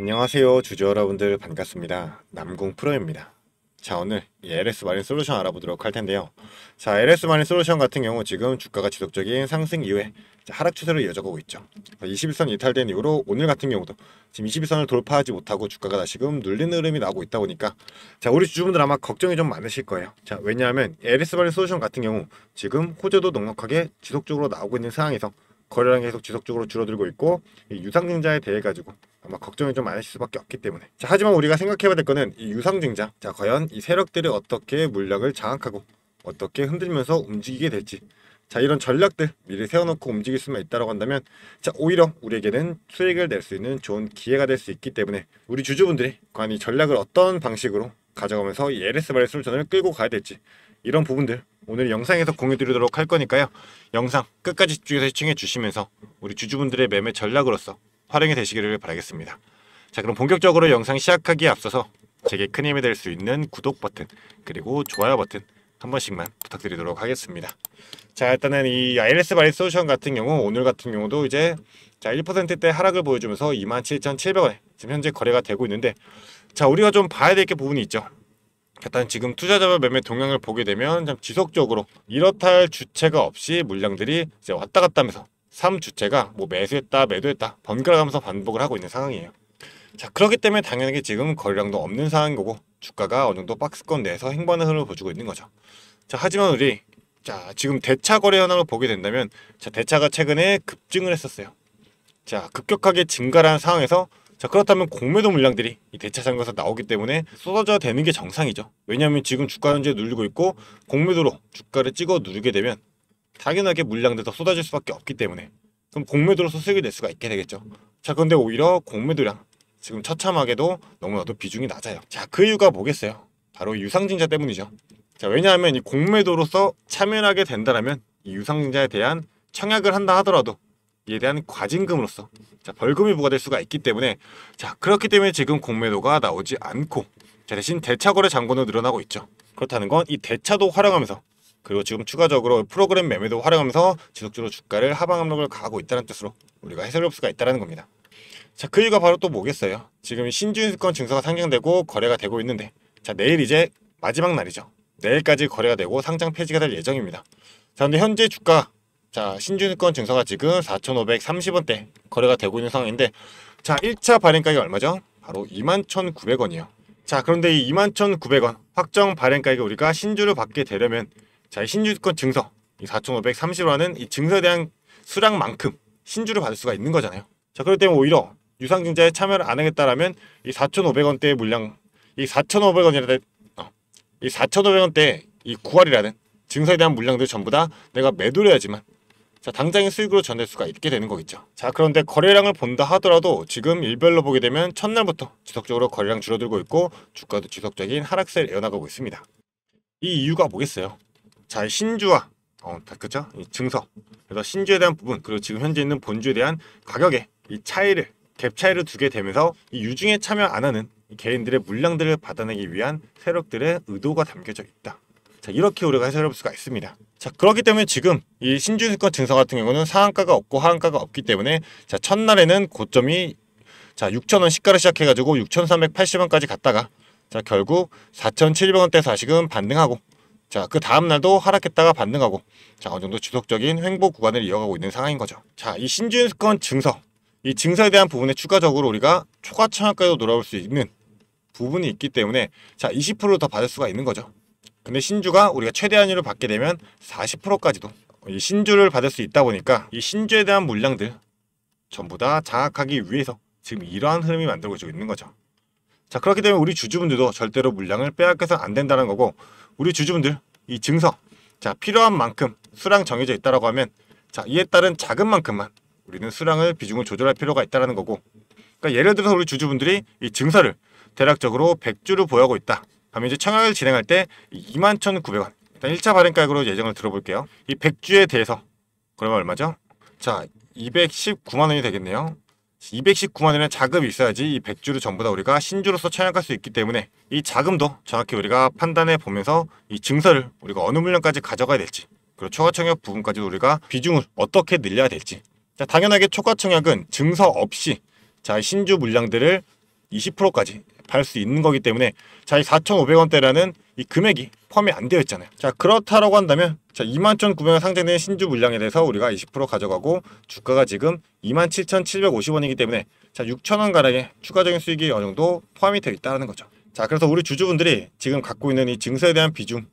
안녕하세요 주주 여러분들 반갑습니다. 남궁 프로입니다. 자, 오늘 이 LS 마린 솔루션 알아보도록 할 텐데요. 자, LS 마린 솔루션 같은 경우 지금 주가가 지속적인 상승 이후에 하락 추세로 이어져가고 있죠. 21선 이탈된 이후로 오늘 같은 경우도 지금 21선을 돌파하지 못하고 주가가 다시금 눌리는 흐름이 나오고 있다 보니까 자, 우리 주주분들 아마 걱정이 좀 많으실 거예요. 자, 왜냐하면 LS 마린 솔루션 같은 경우 지금 호재도 넉넉하게 지속적으로 나오고 있는 상황에서 거래량이 계속 지속적으로 줄어들고 있고 이 유상증자에 대해 가지고 아마 걱정이 좀 많으실 수밖에 없기 때문에 자, 하지만 우리가 생각해봐야 될 거는 이 유상증자, 자, 과연 이 세력들이 어떻게 물량을 장악하고 어떻게 흔들면서 움직이게 될지, 자, 이런 전략들 미리 세워놓고 움직일 수만 있다고 한다면 자, 오히려 우리에게는 수익을 낼 수 있는 좋은 기회가 될 수 있기 때문에 우리 주주분들이 과연 이 전략을 어떤 방식으로 가져가면서 이 LS 마린 솔루션을 끌고 가야 될지, 이런 부분들 오늘 영상에서 공유 드리도록 할 거니까요. 영상 끝까지 집중해서 시청해 주시면서 우리 주주분들의 매매 전략으로서 활용이 되시기를 바라겠습니다. 자, 그럼 본격적으로 영상 시작하기에 앞서서 제게 큰 힘이 될 수 있는 구독 버튼 그리고 좋아요 버튼 한 번씩만 부탁드리도록 하겠습니다. 자, 일단은 이 LS 마린 솔루션 같은 경우 오늘 같은 경우도 이제 자 1%대 하락을 보여주면서 27,700원에 지금 현재 거래가 되고 있는데, 자, 우리가 좀 봐야 될 게 부분이 있죠. 일단 지금 투자자별 매매 동향을 보게 되면 좀 지속적으로 이렇다 할 주체가 없이 물량들이 이제 왔다 갔다 하면서 3주체가 뭐 매수했다 매도했다 번갈아가면서 반복을 하고 있는 상황이에요. 자, 그렇기 때문에 당연하게 지금 거래량도 없는 상황인 거고 주가가 어느 정도 박스권 내에서 행보하는 흐름을 보여주고 있는 거죠. 자, 하지만 우리 자 지금 대차 거래 현황을 보게 된다면 자 대차가 최근에 급증을 했었어요. 자, 급격하게 증가한 상황에서 자, 그렇다면 공매도 물량들이 이 대차 장에서 나오기 때문에 쏟아져야 되는 게 정상이죠. 왜냐하면 지금 주가 현재 눌리고 있고 공매도로 주가를 찍어 누르게 되면 당연하게 물량들 더 쏟아질 수밖에 없기 때문에 그럼 공매도로서 수익을 낼 수가 있게 되겠죠. 자, 그런데 오히려 공매도량 지금 처참하게도 너무나도 비중이 낮아요. 자, 그 이유가 뭐겠어요? 바로 유상증자 때문이죠. 자, 왜냐하면 이 공매도로서 참여하게 된다면 이 유상증자에 대한 청약을 한다 하더라도 이에 대한 과징금으로서 자, 벌금이 부과될 수가 있기 때문에 자, 그렇기 때문에 지금 공매도가 나오지 않고 자, 대신 대차거래 잔고는 늘어나고 있죠. 그렇다는 건 이 대차도 활용하면서 그리고 지금 추가적으로 프로그램 매매도 활용하면서 지속적으로 주가를 하방 압력을 가하고 있다는 뜻으로 우리가 해석할 수가 있다는 겁니다. 자, 그 이유가 바로 또 뭐겠어요? 지금 신주인수권 증서가 상장되고 거래가 되고 있는데 자, 내일 이제 마지막 날이죠. 내일까지 거래가 되고 상장 폐지가 될 예정입니다. 자, 근데 현재 주가 자, 신주인권 증서가 지금 4,530원대 거래가 되고 있는 상황인데 자, 1차 발행가격이 얼마죠? 바로 21,900원이에요. 자, 그런데 이 21,900원 확정 발행가격에 우리가 신주를 받게 되려면 자, 이 신주권 증서 이 4,530원은 이 증서에 대한 수량만큼 신주를 받을 수가 있는 거잖아요. 자, 그렇기 때문에 오히려 유상증자에 참여를 안 하겠다라면 이 4,500원대의 물량 이 4,500원이라는 이 4,500원대 이 9할이라는 증서에 대한 물량들 전부 다 내가 매도를 해야지만 자, 당장의 수익으로 전될 수가 있게 되는 거겠죠. 자, 그런데 거래량을 본다 하더라도 지금 일별로 보게 되면 첫날부터 지속적으로 거래량 줄어들고 있고 주가도 지속적인 하락세를 이어나가고 있습니다. 이 이유가 뭐겠어요? 자, 신주와 그죠? 이 증서, 그래서 신주에 대한 부분 그리고 지금 현재 있는 본주에 대한 가격의 이 차이를 갭 차이를 두게 되면서 이 유증에 참여 안 하는 이 개인들의 물량들을 받아내기 위한 세력들의 의도가 담겨져 있다. 자, 이렇게 우리가 해석할 수가 있습니다. 자, 그렇기 때문에 지금 이 신주증권 증서 같은 경우는 상한가가 없고 하한가가 없기 때문에 자, 첫날에는 고점이 자 6,000원 시가를 시작해가지고 6,380원까지 갔다가 자, 결국 4,700원대 다시금 반등하고 자, 그 다음날도 하락했다가 반등하고 자, 어느 정도 지속적인 횡보 구간을 이어가고 있는 상황인 거죠. 자, 이 신주증권 증서 이 증서에 대한 부분에 추가적으로 우리가 초과 청약까지도 돌아올 수 있는 부분이 있기 때문에 자, 20%더 받을 수가 있는 거죠. 근데 신주가 우리가 최대 한위를 받게 되면 40%까지도 이 신주를 받을 수 있다 보니까 이 신주에 대한 물량들 전부 다 장악하기 위해서 지금 이러한 흐름이 만들어지고 있는 거죠. 자, 그렇기 때문에 우리 주주분들도 절대로 물량을 빼앗겨서 안 된다는 거고, 우리 주주분들 이 증서 자, 필요한 만큼 수량 정해져 있다라고 하면 자, 이에 따른 작은 만큼만 우리는 수량을 비중을 조절할 필요가 있다라는 거고, 그러니까 예를 들어서 우리 주주분들이 이 증서를 대략적으로 100주를 보유하고 있다 하면 이제 청약을 진행할 때 21,900원 일단 1차 발행가격으로 예정을 들어볼게요. 이 100주에 대해서 그러면 얼마죠? 자, 219만원이 되겠네요. 219만원의 자금이 있어야지 이 100주를 전부 다 우리가 신주로서 청약할 수 있기 때문에 이 자금도 정확히 우리가 판단해 보면서 이 증서를 우리가 어느 물량까지 가져가야 될지, 그리고 초과 청약 부분까지 우리가 비중을 어떻게 늘려야 될지. 자, 당연하게 초과 청약은 증서 없이 자, 신주 물량들을 20%까지 받을 수 있는 거기 때문에 자, 이 4,500원대라는 이 금액이 포함이 안 되어 있잖아요. 자, 그렇다라고 한다면 자, 21,900원 상장된 신주 물량에 대해서 우리가 20% 가져가고 주가가 지금 27,750원이기 때문에 자, 6,000원 가량의 추가적인 수익이 어느 정도 포함이 되어 있다는 거죠. 자, 그래서 우리 주주분들이 지금 갖고 있는 이 증서에 대한 비중,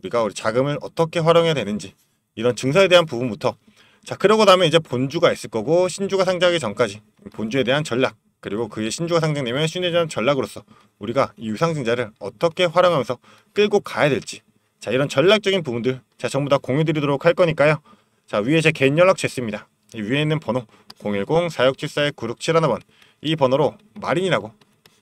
우리가 우리 자금을 어떻게 활용해야 되는지 이런 증서에 대한 부분부터 자, 그러고 나면 이제 본주가 있을 거고 신주가 상장하기 전까지 본주에 대한 전략, 그리고 그의 신주가 상장되면 신주에 대한 전략으로서 우리가 이 유상증자를 어떻게 활용하면서 끌고 가야 될지 자, 이런 전략적인 부분들 자, 전부 다 공유 드리도록 할 거니까요. 자, 위에 제 개인 연락처 있습니다. 이 위에 있는 번호 010-4674-9671번 이 번호로 마린이라고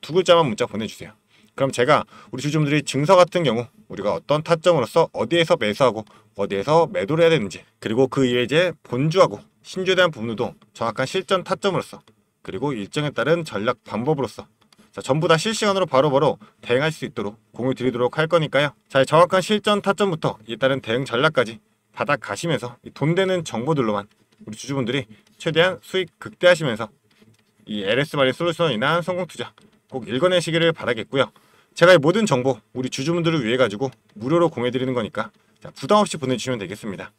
두 글자만 문자 보내주세요. 그럼 제가 우리 주주분들이 증서 같은 경우 우리가 어떤 타점으로서 어디에서 매수하고 어디에서 매도를 해야 되는지, 그리고 그 이외에 이제 본주하고 신주에 대한 부분도 정확한 실전 타점으로서, 그리고 일정에 따른 전략 방법으로서 자, 전부 다 실시간으로 바로바로 대응할 수 있도록 공유 드리도록 할 거니까요. 자, 정확한 실전 타점부터 이에 따른 대응 전략까지 받아 가시면서 돈 되는 정보들로만 우리 주주분들이 최대한 수익 극대화하시면서 이 LS 마린 솔루션으로 인한 성공 투자 꼭 읽어내시기를 바라겠고요. 제가 이 모든 정보 우리 주주분들을 위해 가지고 무료로 공유드리는 거니까 자, 부담 없이 보내주시면 되겠습니다.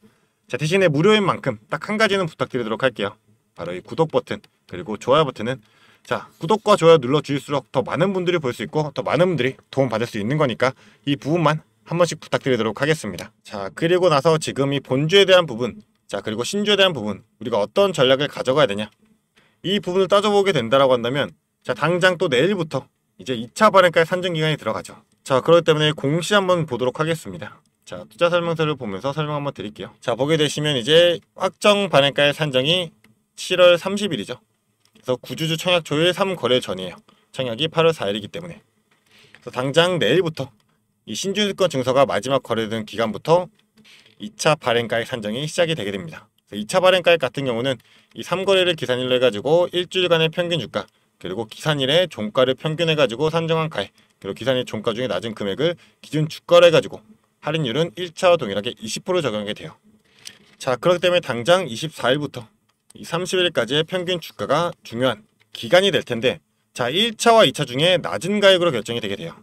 자, 대신에 무료인 만큼 딱 한 가지는 부탁드리도록 할게요. 바로 이 구독 버튼 그리고 좋아요 버튼은 자, 구독과 좋아요 눌러주실수록 더 많은 분들이 볼 수 있고 더 많은 분들이 도움 받을 수 있는 거니까 이 부분만 한 번씩 부탁드리도록 하겠습니다. 자, 그리고 나서 지금 이 본주에 대한 부분 자, 그리고 신주에 대한 부분 우리가 어떤 전략을 가져가야 되냐 이 부분을 따져보게 된다라고 한다면 자, 당장 또 내일부터 이제 2차 발행가의 산정 기간이 들어가죠. 자, 그렇기 때문에 공시 한번 보도록 하겠습니다. 자, 투자 설명서를 보면서 설명 한번 드릴게요. 자, 보게 되시면 이제 확정 발행가의 산정이 7월 30일이죠. 그래서 구주주 청약 조율 3거래 전이에요. 청약이 8월 4일이기 때문에. 그래서 당장 내일부터 이 신주증권 증서가 마지막 거래된 기간부터 2차 발행가액 산정이 시작이 되게 됩니다. 2차 발행가액 같은 경우는 이 3거래를 기산일로 해가지고 일주일간의 평균 주가, 그리고 기산일에 종가를 평균해가지고 산정한 가액, 그리고 기산일 종가 중에 낮은 금액을 기준 주가로 해가지고 할인율은 1차와 동일하게 20% 적용하게 돼요. 자, 그렇기 때문에 당장 24일부터 이 30일까지의 평균 주가가 중요한 기간이 될 텐데 자, 1차와 2차 중에 낮은 가액으로 결정이 되게 돼요.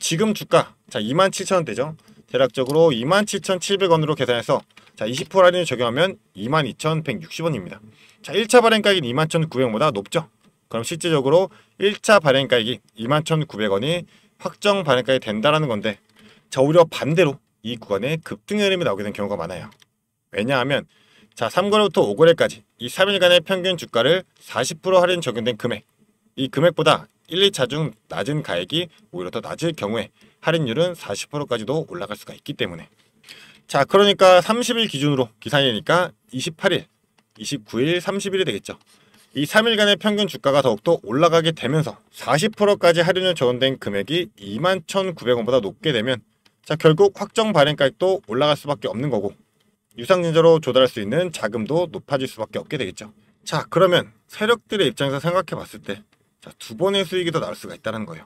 지금 주가 자, 27,000원대죠. 대략적으로 27,700원으로 계산해서 자, 20% 할인을 적용하면 22,160원입니다. 자, 1차 발행가액인 21,900원보다 높죠. 그럼 실질적으로 1차 발행가액이 21,900원이 확정 발행가액이 된다는 건데 자, 오히려 반대로 이 구간에 급등 흐름이 나오게 된 경우가 많아요. 왜냐하면 자, 3거래부터 5거래까지 이 3일간의 평균 주가를 40% 할인 적용된 금액, 이 금액보다 1, 2차 중 낮은 가액이 오히려 더 낮을 경우에 할인율은 40%까지도 올라갈 수가 있기 때문에 자, 그러니까 30일 기준으로 기산이니까 28일, 29일, 30일이 되겠죠. 이 3일간의 평균 주가가 더욱더 올라가게 되면서 40%까지 할인을 적용된 금액이 21,900원보다 높게 되면 자, 결국 확정 발행가액도 올라갈 수밖에 없는 거고 유상증자로 조달할 수 있는 자금도 높아질 수밖에 없게 되겠죠. 자, 그러면 세력들의 입장에서 생각해 봤을 때 자, 두 번의 수익이 더 나올 수가 있다는 거예요.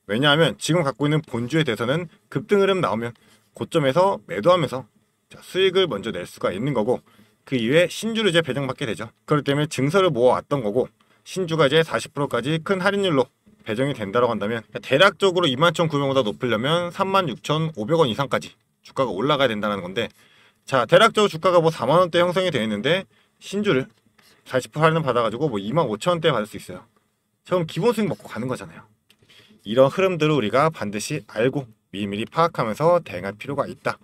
왜냐하면 지금 갖고 있는 본주에 대해서는 급등 흐름 나오면 고점에서 매도하면서 자, 수익을 먼저 낼 수가 있는 거고 그 이후에 신주를 이제 배정받게 되죠. 그렇기 때문에 증서를 모아왔던 거고 신주가 이제 40%까지 큰 할인율로 배정이 된다고 한다면 대략적으로 21,900원보다 높으려면 36,500원 이상까지 주가가 올라가야 된다는 건데 자, 대략적으로 주가가 뭐 4만원대 형성이 되어 있는데 신주를 40% 할인을 받아가지고 뭐 25,000원대에 받을 수 있어요. 그럼 기본 수익 먹고 가는 거잖아요. 이런 흐름들을 우리가 반드시 알고 미리미리 파악하면서 대응할 필요가 있다.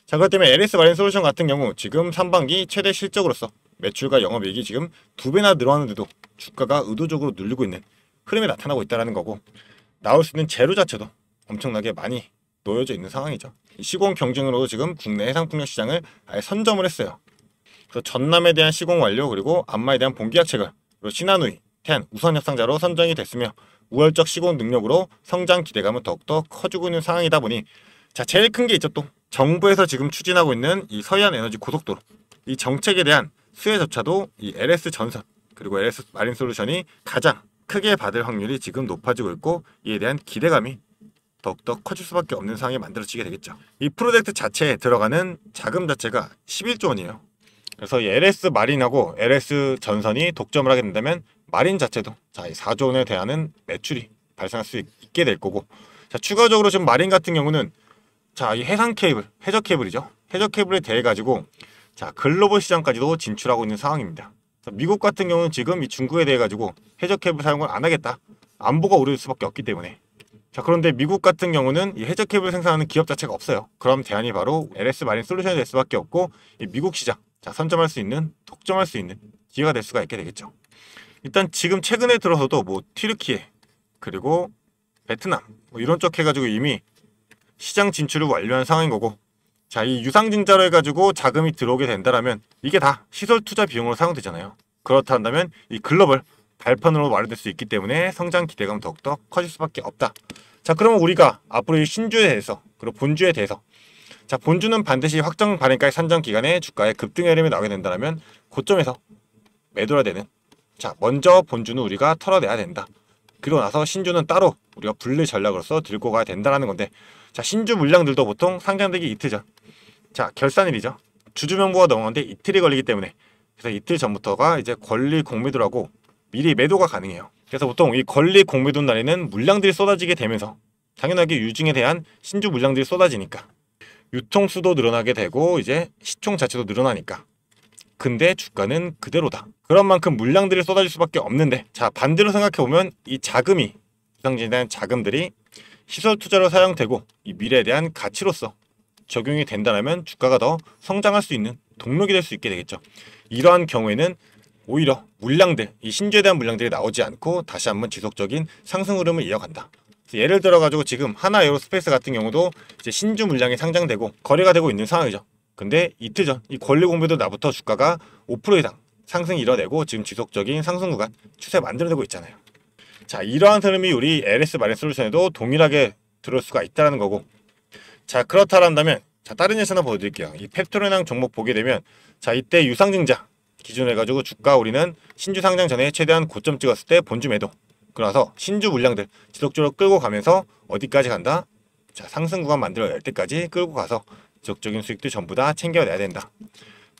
자, 그렇기 때문에 LS 마린 솔루션 같은 경우 지금 3반기 최대 실적으로서 매출과 영업이익이 지금 2배나 늘어났는데도 주가가 의도적으로 눌리고 있는 흐름이 나타나고 있다는 거고 나올 수 있는 재료 자체도 엄청나게 많이 놓여져 있는 상황이죠. 시공 경쟁으로 지금 국내 해상풍력 시장을 아예 선점을 했어요. 그래서 전남에 대한 시공 완료, 그리고 안마에 대한 본계약 체결, 그리고 신한우이, 태안 우선 협상자로 선정이 됐으며 우월적 시공 능력으로 성장 기대감은 더욱더 커지고 있는 상황이다 보니 자, 제일 큰 게 있죠. 또 정부에서 지금 추진하고 있는 이 서해안 에너지 고속도로 이 정책에 대한 수혜조차도 이 LS 전선 그리고 LS 마린 솔루션이 가장 크게 받을 확률이 지금 높아지고 있고 이에 대한 기대감이 더욱더 커질 수밖에 없는 상황이 만들어지게 되겠죠. 이 프로젝트 자체에 들어가는 자금 자체가 11조 원이에요. 그래서 이 LS 마린하고 LS 전선이 독점을 하게 된다면 마린 자체도 자, 이 4조 원에 대한 매출이 발생할 수 있게 될 거고, 자, 추가적으로 지금 마린 같은 경우는 자, 이 해상 케이블, 해저 케이블이죠. 해저 케이블에 대해 가지고 자, 글로벌 시장까지도 진출하고 있는 상황입니다. 미국 같은 경우는 지금 이 중국에 대해 가지고 해저 케이블 사용을 안 하겠다. 안보가 우려될 수밖에 없기 때문에. 자, 그런데 미국 같은 경우는 이 해저 케이블 생산하는 기업 자체가 없어요. 그럼 대안이 바로 LS 마린 솔루션이 될 수밖에 없고, 이 미국 시장 자, 선점할 수 있는, 독점할 수 있는 기회가 될 수가 있게 되겠죠. 일단 지금 최근에 들어서도 뭐 튀르키예 그리고 베트남 뭐 이런 쪽 해가지고 이미 시장 진출을 완료한 상황인 거고, 자, 이 유상증자로 해가지고 자금이 들어오게 된다라면 이게 다 시설 투자 비용으로 사용되잖아요. 그렇다 한다면 이 글로벌 발판으로 마련될 수 있기 때문에 성장 기대감 더욱더 커질 수밖에 없다. 자, 그러면 우리가 앞으로 이 신주에 대해서 그리고 본주에 대해서, 자, 본주는 반드시 확정 발행가의 산정 기간에 주가의 급등 흐름이 나오게 된다면 고점에서 매도해야 되는, 자, 먼저 본주는 우리가 털어내야 된다. 그리고 나서 신주는 따로 우리가 분리 전략으로서 들고 가야 된다는 건데, 자, 신주 물량들도 보통 상장되기 이틀 전, 자, 결산일이죠. 주주명부가 넘어가는데 이틀이 걸리기 때문에, 그래서 이틀 전부터가 이제 권리 공매도라고 미리 매도가 가능해요. 그래서 보통 이 권리 공매도 날에는 물량들이 쏟아지게 되면서 당연하게 유증에 대한 신주 물량들이 쏟아지니까 유통수도 늘어나게 되고 이제 시총 자체도 늘어나니까. 근데 주가는 그대로다. 그런 만큼 물량들이 쏟아질 수밖에 없는데, 자, 반대로 생각해보면 이 자금이, 유상증자에 대한 자금들이 시설 투자로 사용되고 이 미래에 대한 가치로서 적용이 된다면 주가가 더 성장할 수 있는 동력이 될 수 있게 되겠죠. 이러한 경우에는 오히려 물량들, 이 신주에 대한 물량들이 나오지 않고 다시 한번 지속적인 상승 흐름을 이어간다. 예를 들어 가지고 지금 하나 에어로스페이스 같은 경우도 이제 신주 물량이 상장되고 거래가 되고 있는 상황이죠. 근데 이틀 전 이 권리 공매도 나부터 주가가 5% 이상 상승 이뤄내고 지금 지속적인 상승 구간 추세 만들어내고 있잖아요. 자, 이러한 흐름이 우리 LS 마린 솔루션에도 동일하게 들어올 수가 있다는 거고, 자, 그렇다란다면 자, 다른 예시 하나 보여드릴게요. 이 펩토레낭 종목 보게 되면, 자, 이때 유상증자 기준으로 해가지고 주가 우리는 신주 상장 전에 최대한 고점 찍었을 때 본주 매도, 그러나서 신주 물량들 지속적으로 끌고 가면서 어디까지 간다? 자, 상승 구간 만들어낼 때까지 끌고 가서 지속적인 수익도 전부 다 챙겨내야 된다.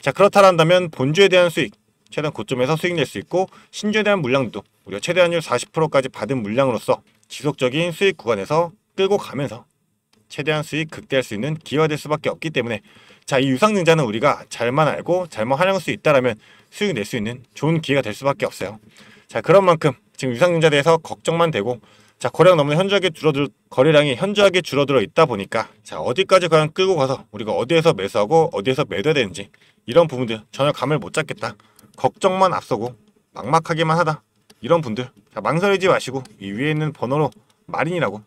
자, 그렇다란다면 본주에 대한 수익 최대한 고점에서 수익 낼 수 있고, 신주에 대한 물량도 우리가 최대한율 40%까지 받은 물량으로서 지속적인 수익 구간에서 끌고 가면서 최대한 수익 극대화할 수 있는 기회가 될 수밖에 없기 때문에, 자, 이 유상증자는 우리가 잘만 알고 잘만 활용할 수 있다라면 수익 낼 수 있는 좋은 기회가 될 수밖에 없어요. 자, 그런 만큼 지금 유상증자에 대해서 걱정만 되고, 자, 거래량이 현저하게 줄어들어 있다 보니까, 자, 어디까지 과연 끌고 가서 우리가 어디에서 매수하고 어디에서 매도해야 되는지 이런 부분들 전혀 감을 못 잡겠다, 걱정만 앞서고 막막하기만 하다, 이런 분들, 자, 망설이지 마시고 이 위에 있는 번호로 마린이라고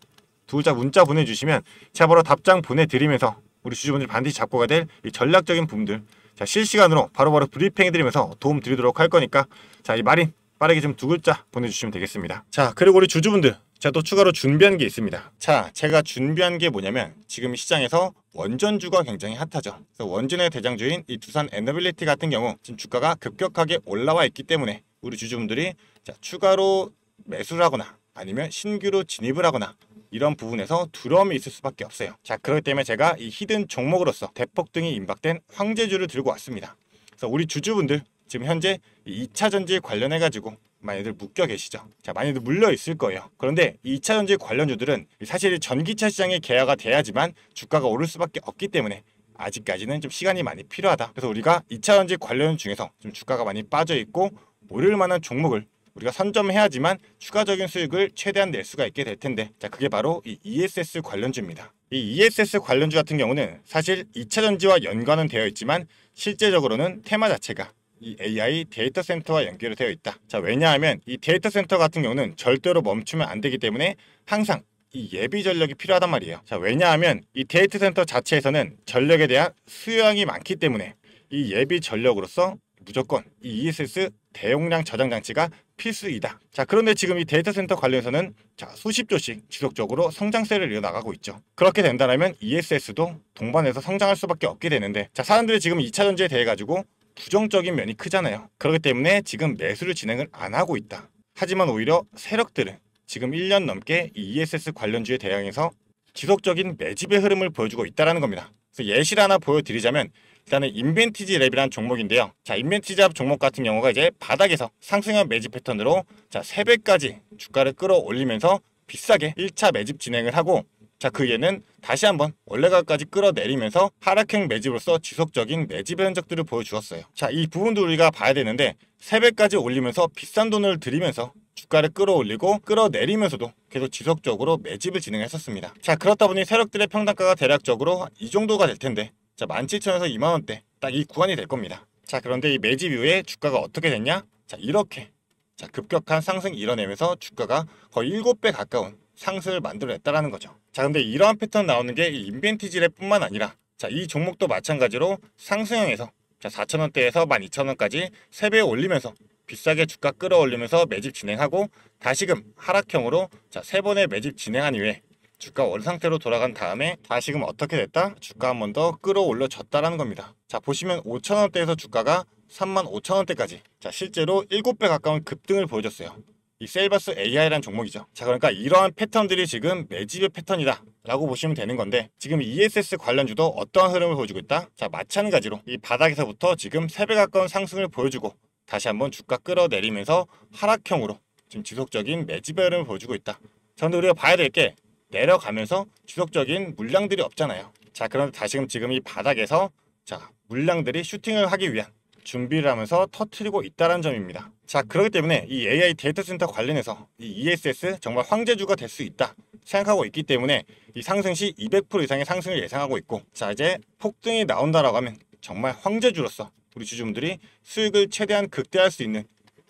두 글자 문자 보내주시면 제가 바로 답장 보내드리면서 우리 주주분들 반드시 잡고 가야 될 이 전략적인 부분들, 자, 실시간으로 바로바로 브리핑해드리면서 도움 드리도록 할 거니까, 자, 이 마린 빠르게 좀 두 글자 보내주시면 되겠습니다. 자, 그리고 우리 주주분들, 제가 또 추가로 준비한 게 있습니다. 자, 제가 준비한 게 뭐냐면 지금 시장에서 원전주가 굉장히 핫하죠. 그래서 원전의 대장주인 이 두산 에너빌리티 같은 경우 지금 주가가 급격하게 올라와 있기 때문에 우리 주주분들이 자, 추가로 매수를 하거나 아니면 신규로 진입을 하거나 이런 부분에서 두려움이 있을 수밖에 없어요. 자, 그렇기 때문에 제가 이 히든 종목으로서 대폭등이 임박된 황제주를 들고 왔습니다. 그래서 우리 주주분들 지금 현재 2차 전지에 관련해 가지고 많이들 묶여 계시죠. 자, 많이들 물려 있을 거예요. 그런데 이 2차 전지 관련주들은 사실 전기차 시장에 개화가 돼야지만 주가가 오를 수밖에 없기 때문에 아직까지는 좀 시간이 많이 필요하다. 그래서 우리가 2차 전지 관련 중에서 좀 주가가 많이 빠져 있고 오를 만한 종목을 우리가 선점해야지만 추가적인 수익을 최대한 낼 수가 있게 될 텐데, 자, 그게 바로 이 ESS 관련주입니다. 이 ESS 관련주 같은 경우는 사실 2차 전지와 연관은 되어 있지만 실제적으로는 테마 자체가 이 AI 데이터 센터와 연결이 되어 있다. 자, 왜냐하면 이 데이터 센터 같은 경우는 절대로 멈추면 안 되기 때문에 항상 이 예비 전력이 필요하단 말이에요. 자, 왜냐하면 이 데이터 센터 자체에서는 전력에 대한 수요량이 많기 때문에 이 예비 전력으로서 무조건 이 ESS 대용량 저장 장치가 필수이다. 자, 그런데 지금 이 데이터 센터 관련해서는 자, 수십조씩 지속적으로 성장세를 이어나가고 있죠. 그렇게 된다면 ESS도 동반해서 성장할 수밖에 없게 되는데, 자, 사람들이 지금 2차 전지에 대해 가지고 부정적인 면이 크잖아요. 그렇기 때문에 지금 매수를 진행을 안 하고 있다. 하지만 오히려 세력들은 지금 1년 넘게 이 ESS 관련주에 대항해서 지속적인 매집의 흐름을 보여주고 있다는 겁니다. 그래서 예시를 하나 보여드리자면 일단은 인벤티지 랩이라는 종목인데요. 자, 인벤티지 랩 종목 같은 경우가 이제 바닥에서 상승한 매집 패턴으로 자, 3배까지 주가를 끌어올리면서 비싸게 1차 매집 진행을 하고, 자, 그 얘는 다시 한번 원래가까지 끌어내리면서 하락형 매집으로서 지속적인 매집의 흔적들을 보여주었어요. 자, 이 부분도 우리가 봐야 되는데 3배까지 올리면서 비싼 돈을 들이면서 주가를 끌어올리고 끌어내리면서도 계속 지속적으로 매집을 진행했었습니다. 자, 그렇다 보니 세력들의 평단가가 대략적으로 이 정도가 될 텐데, 자, 17,000원에서 2만원대 딱 이 구간이 될 겁니다. 자, 그런데 이 매집 이후에 주가가 어떻게 됐냐? 자, 이렇게 자, 급격한 상승 이뤄내면서 주가가 거의 7배 가까운 상승을 만들어냈다라는 거죠. 자, 근데 이러한 패턴 나오는 게 이 인벤티지 랩뿐만 아니라, 자, 이 종목도 마찬가지로 상승형에서 자, 4,000원대에서 12,000원까지 3배 올리면서 비싸게 주가 끌어올리면서 매집 진행하고, 다시금 하락형으로 자, 3번의 매집 진행한 이후에 주가 원 상태로 돌아간 다음에 다시금 어떻게 됐다? 주가 한 번 더 끌어올려졌다라는 겁니다. 자, 보시면 5,000원대에서 주가가 35,000원대까지 자, 실제로 7배 가까운 급등을 보여줬어요. 이 셀바스 AI라는 종목이죠. 자, 그러니까 이러한 패턴들이 지금 매집의 패턴이다 라고 보시면 되는 건데, 지금 ESS 관련주도 어떠한 흐름을 보여주고 있다? 자, 마찬가지로 이 바닥에서부터 지금 3배 가까운 상승을 보여주고 다시 한번 주가 끌어내리면서 하락형으로 지금 지속적인 매집의 흐름을 보여주고 있다. 자, 근데 우리가 봐야 될 게 내려가면서 지속적인 물량들이 없잖아요. 자, 그런데 다시금 지금 이 바닥에서 자, 물량들이 슈팅을 하기 위한 준비를 하면서 터트리고 있다는 점입니다. 자, 그렇기 때문에 이 AI 데이터 센터 관련해서 이 ESS 정말 황제주가 될 수 있다 생각하고 있기 때문에 이 상승 시 200% 이상의 상승을 예상하고 있고, 자, 이제 폭등이 나온다라고 하면 정말 황제주로서 우리 주주분들이 수익을 최대한 극대화할 수 있는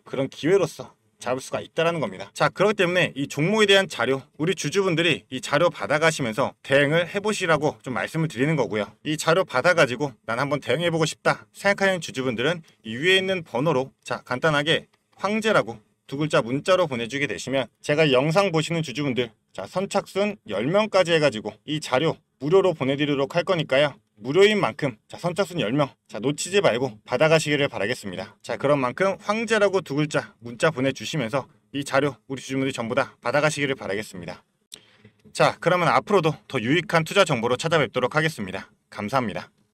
그런 기회로서 잡을 수가 있다라는 겁니다. 자, 그렇기 때문에 이 종목에 대한 자료, 우리 주주분들이 이 자료 받아가시면서 대응을 해보시라고 좀 말씀을 드리는 거고요. 이 자료 받아가지고 난 한번 대응해보고 싶다 생각하는 주주분들은 이 위에 있는 번호로 자, 간단하게 황제라고 2글자 문자로 보내주게 되시면 제가 영상 보시는 주주분들 자, 선착순 10명까지 해가지고 이 자료 무료로 보내드리도록 할 거니까요. 무료인 만큼 자, 선착순 10명 자, 놓치지 말고 받아가시기를 바라겠습니다. 자, 그런 만큼 황제라고 2글자 문자 보내주시면서 이 자료 우리 주주분들이 전부 다 받아가시기를 바라겠습니다. 자, 그러면 앞으로도 더 유익한 투자 정보로 찾아뵙도록 하겠습니다. 감사합니다.